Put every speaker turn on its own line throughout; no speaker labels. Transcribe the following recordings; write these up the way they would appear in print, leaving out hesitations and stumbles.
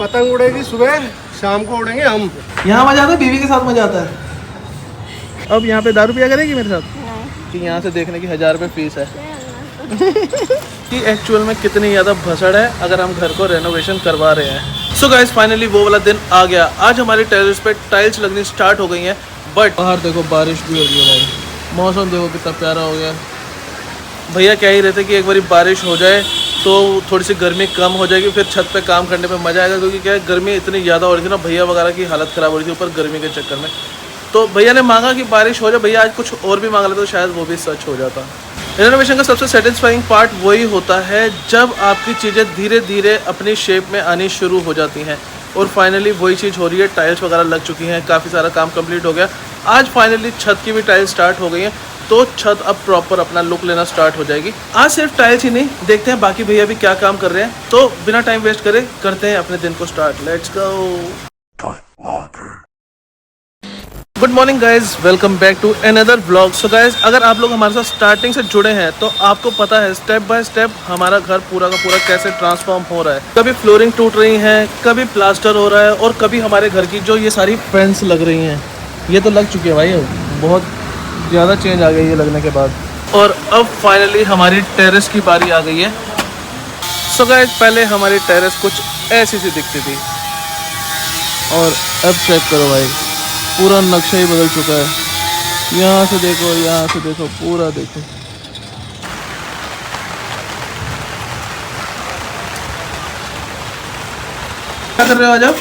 पतंग उड़ेगी सुबह, शाम को उड़ेंगे हम।
यहाँ मजा आता है, बीवी के साथ मजा आता है। अब यहाँ पे दारू पिया करेगी मेरे साथ कि यहाँ से देखने की 1000 रुपये फीस है कि एक्चुअल में कितनी ज़्यादा भसड़ है अगर हम घर को रेनोवेशन करवा रहे हैं। सो गाइस फाइनली वो वाला दिन आ गया। आज हमारी टेरेस पे टाइल्स लगनी स्टार्ट हो गई हैं, बट बाहर देखो बारिश भी हो रही है भाई। मौसम देखो कितना प्यारा हो गया। भैया कह ही रहे थे कि एक बारी बारिश हो जाए तो थोड़ी सी गर्मी कम हो जाएगी, फिर छत पे काम करने पे मज़ा आएगा, क्योंकि क्या है गर्मी इतनी ज़्यादा हो रही थी ना, भैया वगैरह की हालत ख़राब हो रही थी ऊपर गर्मी के चक्कर में। तो भैया ने मांगा कि बारिश हो जाए। भैया आज कुछ और भी मांग लेते तो शायद वो भी सच हो जाता। रेनोवेशन का सबसे सेटिस्फाइंग पार्ट वही होता है जब आपकी चीज़ें धीरे धीरे अपनी शेप में आनी शुरू हो जाती हैं। और फाइनली वही चीज़ हो रही है, टाइल्स वगैरह लग चुकी हैं, काफ़ी सारा काम कंप्लीट हो गया। आज फाइनली छत की भी टाइल्स स्टार्ट हो गई हैं, तो छत अब प्रॉपर अपना लुक लेना स्टार्ट हो जाएगी। आज सिर्फ टाइल्स ही नहीं, देखते हैं बाकी भैया भी क्या काम कर रहे हैं। तो बिना टाइम वेस्ट करे करते हैं अपने दिन को start. Let's go. Good morning guys, welcome back to another vlog. So guys अगर आप लोग हमारे साथ स्टार्टिंग से जुड़े हैं तो आपको पता है स्टेप बाय स्टेप हमारा घर पूरा का पूरा कैसे ट्रांसफॉर्म हो रहा है। कभी फ्लोरिंग टूट रही है, कभी प्लास्टर हो रहा है, और कभी हमारे घर की जो ये सारी फेंस लग रही हैं, ये तो लग चुकी है भाई, बहुत ज़्यादा चेंज आ गई है लगने के बाद। और अब फाइनली हमारी टेरेस की बारी आ गई है। सो गाइज पहले हमारी टेरेस कुछ ऐसी सी दिखती थी, और अब चेक करो भाई, पूरा नक्शा ही बदल चुका है। यहाँ से देखो, यहाँ से देखो, पूरा देखो। क्या कर रहे हो आज आप?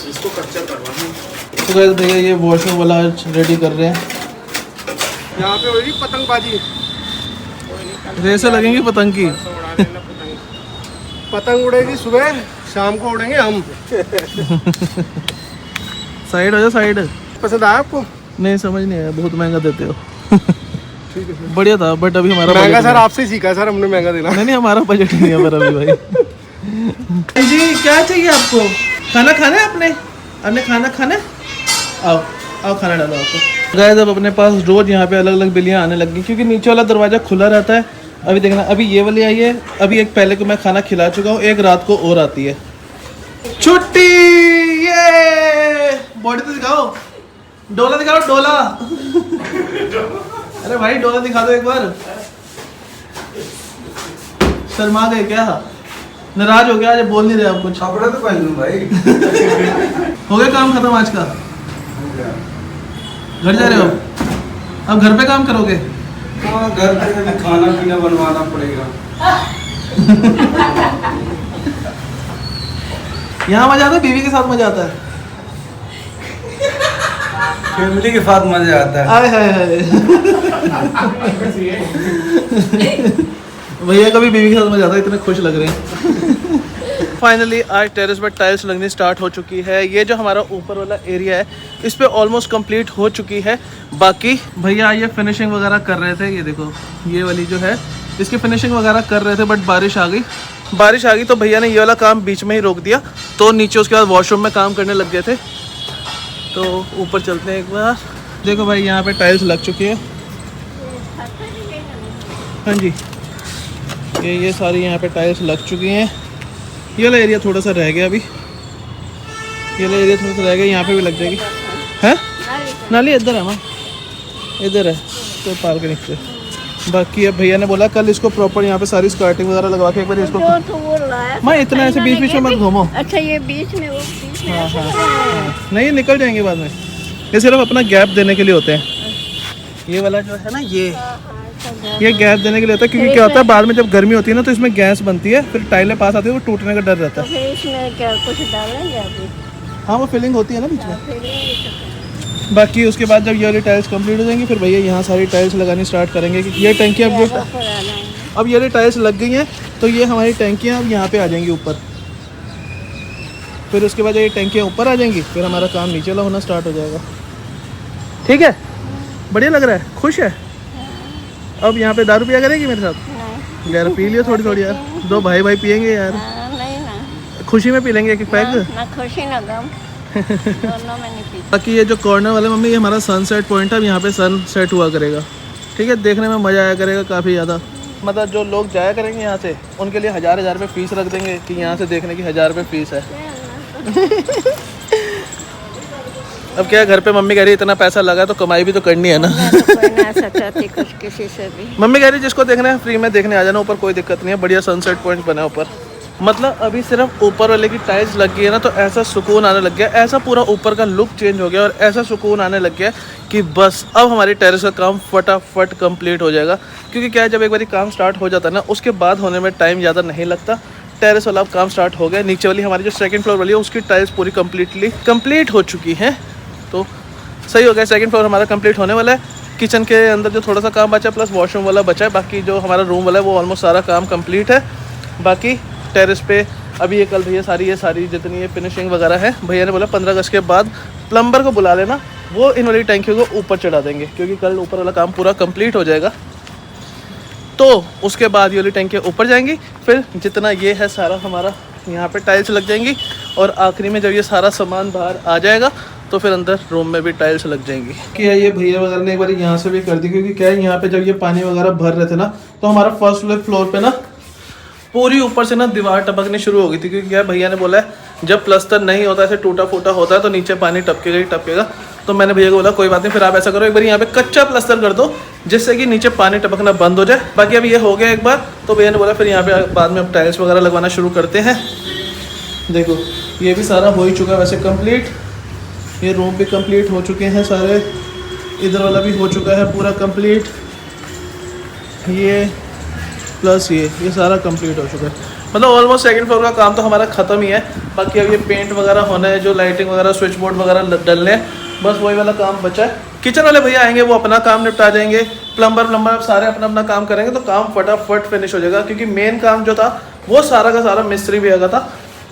इसको कच्चा करवाना।
तो गाइस भैया ये वॉशरूम वाला रेडी कर रहे हैं।
यहाँ पे होगी पतंगबाजी,
रेसे लगेंगी पतंग की।
पतंग उड़ेगी सुबह, शाम को उड़ेंगे हम।
साइड हो जाओ, साइड।
पसंद आया आपको?
नहीं समझ नहीं आया, बहुत महंगा देते हो।
ठीक है,
बढ़िया था बट अभी हमारा
महंगा सर आपसे ही सीखा सर हमने महंगा देना।
नहीं हमारा बजट नहीं है पर अभी भाई। जी क्या चाहिए आपको? खाना खाना है आपने खाना खाना है? आओ आओ खाना डालो आपको। गाइस अब अपने पास रोज यहाँ पे अलग अलग बिल्लियाँ आने लगी, क्योंकि नीचे वाला दरवाजा खुला रहता है। अभी देखना, अभी ये वाली आई है, अभी एक पहले को मैं खाना खिला चुका हूँ, एक रात को और आती है। छुट्टी, ये बॉडी तो दिखाओ, डोला दिखाओ, डोला। अरे भाई डोला दिखा दो एक बार। शर्मा गए क्या? नाराज हो गया? आज बोल नहीं रहे आप कुछ?
कपड़ा तो पहन लूं भाई।
हो गया काम खत्म आज का? घर जा रहे हो? अब घर पे काम करोगे?
हाँ, घर पे भी खाना पीना बनवाना पड़ेगा।
यहाँ मजा आता है, बीवी के साथ मजा आता है,
फैमिली के साथ मजा आता है।
आए हाय हाय। भैया कभी बीवी के साथ मजा आता है, इतने खुश लग रहे हैं। फाइनली आज टेरेस पर टाइल्स लगनी स्टार्ट हो चुकी है। ये जो हमारा ऊपर वाला एरिया है इस पे ऑलमोस्ट कंप्लीट हो चुकी है। बाकी भैया ये फिनिशिंग वगैरह कर रहे थे, ये देखो ये वाली जो है इसकी फिनिशिंग वगैरह कर रहे थे, बट बारिश आ गई तो भैया ने ये वाला काम बीच में ही रोक दिया। तो नीचे उसके बाद वॉशरूम में काम करने लग गए थे। तो ऊपर चलते हैं एक बार। देखो भाई यहाँ पे टाइल्स लग चुकी है। हाँ जी, ये सारी यहाँ पे टाइल्स लग चुकी हैं। ये वाला एरिया थोड़ा सा रह गया, अभी ये वाला एरिया थोड़ा सा रह गया, यहाँ पे भी लग जाएगी। है नाली इधर है माँ, इधर है तो पाल के नीचे। बाकी अब भैया ने बोला कल इसको प्रॉपर यहाँ पे सारी स्कर्टिंग वगैरह लगवा के एक बार इसको। माँ इतना ऐसे बीच बीच में मत घूमो।
अच्छा ये बीच में वो बीच में
हाँ हाँ, नहीं निकल जाएंगे बाद में। ये सिर्फ अपना गैप देने के लिए होते हैं। ये वाला जो है ना, ये गैप देने के लिए होता है, क्योंकि क्या होता है बाद में जब गर्मी होती है ना तो इसमें गैस बनती है, फिर टाइलें पास आती है, वो टूटने का डर रहता है।
तो फिर इसमें क्या कुछ डालेंगे अभी?
हाँ वो फिलिंग होती है ना बीच में। बाकी उसके बाद जब ये वाली टाइल्स कंप्लीट हो जाएंगी फिर भैया यहाँ सारी टाइल्स लगानी स्टार्ट करेंगे। ये टंकी अब ये वाली टाइल्स लग गई हैं तो ये हमारी टंकियाँ अब यहाँ पे आ जाएंगी ऊपर। फिर उसके बाद ये टंकियाँ ऊपर आ जाएंगी, फिर हमारा काम नीचे वाला होना स्टार्ट हो जाएगा। ठीक है, बढ़िया लग रहा है, खुश है। अब यहाँ पे दारू पिया करेगी मेरे साथ? यार पी लियो थोड़ी थोड़ी यार, दो भाई भाई पियेंगे यार।
नहीं ना,
खुशी में पी लेंगे एक पैक।
ना खुशी ना गम, दोनों में नहीं पीते।
बाकी ये जो कॉर्नर वाले मम्मी, ये हमारा सनसेट पॉइंट है, अब यहाँ पे सन सेट हुआ करेगा। ठीक है, देखने में मज़ा आया करेगा काफ़ी ज़्यादा। मतलब जो लोग जाया करेंगे यहाँ से उनके लिए 1000 रुपये फ़ीस रख देंगे कि यहाँ से देखने की 1000 रुपये फ़ीस है। अब क्या है, घर पे मम्मी कह रही है इतना पैसा लगा तो कमाई भी तो करनी है ना।
मैं तो कोई ना ऐसा चाहती कुछ किसी से भी।
मम्मी कह रही जिसको देखना है फ्री में देखने आ जाना, ऊपर कोई दिक्कत नहीं है, बढ़िया सनसेट पॉइंट बना है ऊपर। मतलब अभी सिर्फ ऊपर वाले की टाइल्स लग गई है ना, तो ऐसा सुकून आने लग गया, ऐसा पूरा ऊपर का लुक चेंज हो गया और ऐसा सुकून आने लग गया कि बस अब हमारी टेरेस का काम फटाफट कंप्लीट हो जाएगा। क्योंकि क्या है, जब एक बार काम स्टार्ट हो जाता है ना, उसके बाद होने में टाइम ज़्यादा नहीं लगता। टेरेस वाला अब काम स्टार्ट हो गया, नीचे वाली हमारी जो सेकंड फ्लोर वाली है उसकी टाइल्स पूरी कंप्लीट हो चुकी हैं, तो सही हो गया। सेकंड फ्लोर हमारा कंप्लीट होने वाला है। किचन के अंदर जो थोड़ा सा काम बचा है प्लस वॉशरूम वाला बचा है, बाकी जो हमारा रूम वाला है वो ऑलमोस्ट सारा काम कंप्लीट है। बाकी टेरेस पे अभी ये कल भैया ये सारी जितनी ये फिनिशिंग वगैरह है, भैया ने बोला 15 अगस्त के बाद प्लम्बर को बुला लेना, वो इन वाली टैंकी को ऊपर चढ़ा देंगे, क्योंकि कल ऊपर वाला काम पूरा कंप्लीट हो जाएगा। तो उसके बाद ये वाली टैंकी ऊपर जाएंगी, फिर जितना ये है सारा हमारा यहाँ पे टाइल्स लग जाएंगी, और आखिरी में जब ये सारा सामान बाहर आ जाएगा तो फिर अंदर रूम में भी टाइल्स लग जाएंगी। क्या ये भैया वगैरह ने एक बार यहाँ से भी कर दी, क्योंकि क्या है यहाँ पे जब ये पानी वगैरह भर रहे थे ना, तो हमारा फर्स्ट फ्लोर पे ना पूरी ऊपर से ना दीवार टपकनी शुरू हो गई थी। क्योंकि क्या भैया ने बोला है जब प्लस्तर नहीं होता, ऐसे टूटा फूटा होता है तो नीचे पानी टपकेगा ही टपकेगा। तो मैंने भैया को बोला कोई बात नहीं, फिर आप ऐसा करो एक बार यहाँ पे कच्चा प्लस्तर कर दो, जिससे कि नीचे पानी टपकना बंद हो जाए। बाकी अब ये हो गया एक बार, तो भैया ने बोला फिर यहाँ पे बाद में अब टाइल्स वगैरह लगवाना शुरू करते हैं। देखो ये भी सारा हो ही चुका है वैसे कंप्लीट, ये रूम भी कंप्लीट हो चुके हैं सारे, इधर वाला भी हो चुका है पूरा कंप्लीट, ये प्लस ये सारा कंप्लीट हो चुका है। मतलब ऑलमोस्ट सेकंड फ्लोर का काम तो हमारा ख़त्म ही है। बाकी अब ये पेंट वगैरह होना है, जो लाइटिंग वगैरह स्विच बोर्ड वगैरह डलने हैं, बस वही वाला काम बचा है। किचन वाले भैया आएंगे, वो अपना काम निपटा जाएंगे, प्लम्बर सारे अपना अपना काम करेंगे, तो काम फटाफट फिनिश हो जाएगा। क्योंकि मेन काम जो था वो सारा का सारा मिस्त्री भी आगा था,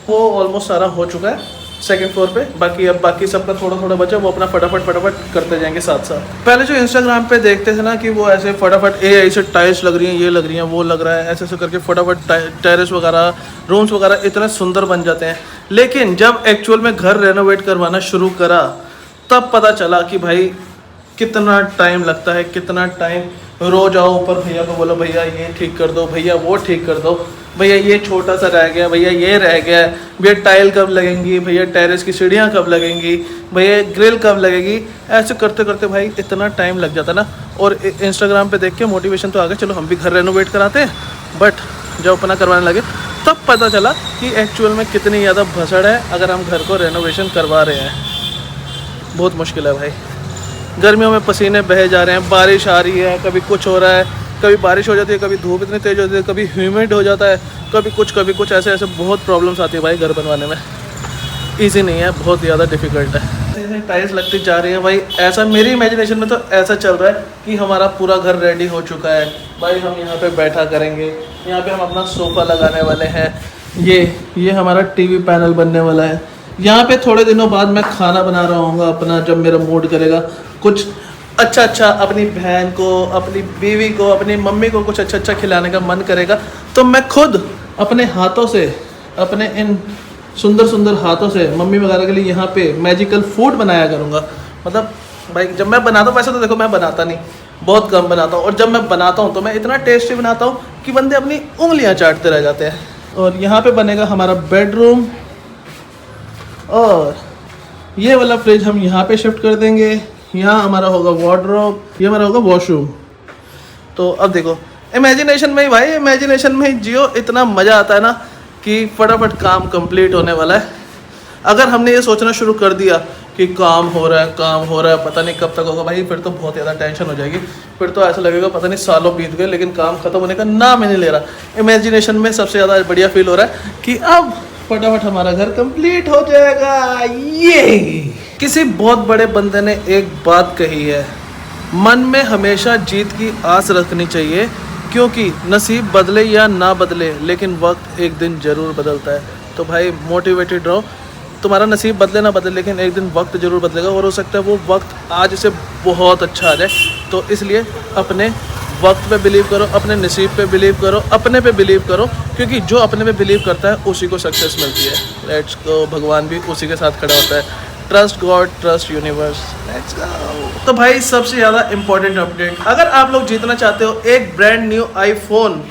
वो ऑलमोस्ट सारा हो चुका है सेकंड फ्लोर पे। बाकी अब बाकी सबका थोड़ा थोड़ा बचा, वो अपना फटाफट करते जाएंगे साथ साथ। पहले जो इंस्टाग्राम पे देखते थे ना कि वो ऐसे फटाफट ऐसे टाइल्स लग रही हैं, ये लग रही हैं, वो लग रहा है, ऐसे करके फटाफट टेरेस वगैरह रूम्स वगैरह इतने सुंदर बन जाते हैं। लेकिन जब एक्चुअल में घर रेनोवेट करवाना शुरू करा, तब पता चला कि भाई कितना टाइम लगता है, कितना टाइम। रोज आओ ऊपर भैया को बोलो भैया ये ठीक कर दो, भैया वो ठीक कर दो, भैया ये छोटा सा रह गया, भैया ये रह गया, भैया टाइल कब लगेंगी, भैया टेरेस की सीढ़ियाँ कब लगेंगी, भैया ग्रिल कब लगेगी। ऐसे करते करते भाई इतना टाइम लग जाता ना। और इंस्टाग्राम पे देख के मोटिवेशन तो आ गया, चलो हम भी घर रेनोवेट कराते हैं। बट जब अपना करवाने लगे तब पता चला कि एक्चुअल में कितनी ज़्यादा भसड़ है अगर हम घर को रेनोवेशन करवा रहे हैं। बहुत मुश्किल है भाई, गर्मियों में पसीने बहे जा रहे हैं, बारिश आ रही है, कभी कुछ हो रहा है, कभी बारिश हो जाती है, कभी धूप इतनी तेज़ होती है, कभी ह्यूमिड हो जाता है, कभी कुछ ऐसे बहुत प्रॉब्लम्स आती है भाई घर बनवाने में। इजी नहीं है, बहुत ज़्यादा डिफिकल्ट है। टाइल्स लगती जा रही है भाई, ऐसा मेरी इमेजिनेशन में तो ऐसा चल रहा है कि हमारा पूरा घर रेडी हो चुका है भाई। हम यहाँ पे बैठा करेंगे, यहाँ पे हम अपना सोफ़ा लगाने वाले हैं, ये हमारा टीवी पैनल बनने वाला है। यहाँ पे थोड़े दिनों बाद मैं खाना बना रहा हूँ अपना, जब मेरा मूड करेगा कुछ अच्छा अपनी बहन को, अपनी बीवी को, अपनी मम्मी को कुछ अच्छा खिलाने का मन करेगा, तो मैं खुद अपने हाथों से, अपने इन सुंदर हाथों से मम्मी वगैरह के लिए यहाँ पे मैजिकल फूड बनाया करूँगा। मतलब भाई जब मैं बनाता हूँ, वैसे तो देखो मैं बनाता नहीं, बहुत कम बनाता हूँ, और जब मैं बनाता हूँ तो मैं इतना टेस्टी बनाता हूँ कि बंदे अपनी उंगलियाँ चाटते रह जाते हैं। और यहाँ पे बनेगा हमारा बेडरूम, और ये वाला फ्रिज हम यहाँ पे शिफ्ट कर देंगे। यहाँ हमारा होगा वार्डरोब, ये हमारा होगा वॉशरूम। तो अब देखो इमेजिनेशन में ही भाई, इमेजिनेशन में ही जियो, इतना मज़ा आता है ना कि फटाफट काम कंप्लीट होने वाला है। अगर हमने ये सोचना शुरू कर दिया कि काम हो रहा है पता नहीं कब तक होगा भाई, फिर तो बहुत ज़्यादा टेंशन हो जाएगी। फिर तो ऐसा लगेगा पता नहीं सालों बीत गए लेकिन काम ख़त्म होने का नाम ही नहीं ले रहा। इमेजिनेशन में सबसे ज़्यादा बढ़िया फील हो रहा है कि अब फटाफट हमारा घर कंप्लीट हो जाएगा। ये किसी बहुत बड़े बंदे ने एक बात कही है, मन में हमेशा जीत की आस रखनी चाहिए, क्योंकि नसीब बदले या ना बदले लेकिन वक्त एक दिन ज़रूर बदलता है। तो भाई मोटिवेटेड रहो, तुम्हारा नसीब बदले ना बदले लेकिन एक दिन वक्त ज़रूर बदलेगा, और हो सकता है वो वक्त आज से बहुत अच्छा आ जाए। तो इसलिए अपने वक्त पे बिलीव करो, अपने नसीब पे बिलीव करो, अपने पे बिलीव करो, क्योंकि जो अपने पे बिलीव करता है उसी को सक्सेस मिलती है। लेट्स गो, भगवान भी उसी के साथ खड़ा होता है। Trust God, trust universe, let's go. तो भाई सबसे ज़्यादा इम्पोर्टेंट अपडेट, अगर आप लोग जीतना चाहते हो एक ब्रांड न्यू आईफोन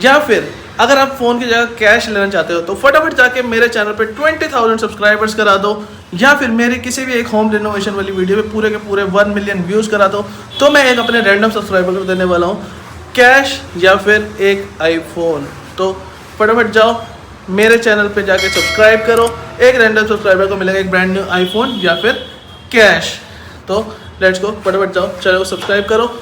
या फिर अगर आप फ़ोन की जगह कैश लेना चाहते हो तो फटाफट जाके मेरे चैनल पे 20,000 सब्सक्राइबर्स करा दो, या फिर मेरी किसी भी एक होम रिनोवेशन वाली वीडियो पे पूरे के पूरे 1 मिलियन व्यूज़ करा दो, तो मैं एक अपने रैंडम सब्सक्राइबर को देने वाला हूँ कैश या फिर एक आईफोन। तो फटाफट जाओ मेरे चैनल पे जाके सब्सक्राइब करो, एक रैंडम सब्सक्राइबर को मिलेगा एक ब्रांड न्यू आईफोन या फिर कैश। तो लेट्स गो, फटाफट जाओ चैनल को सब्सक्राइब करो।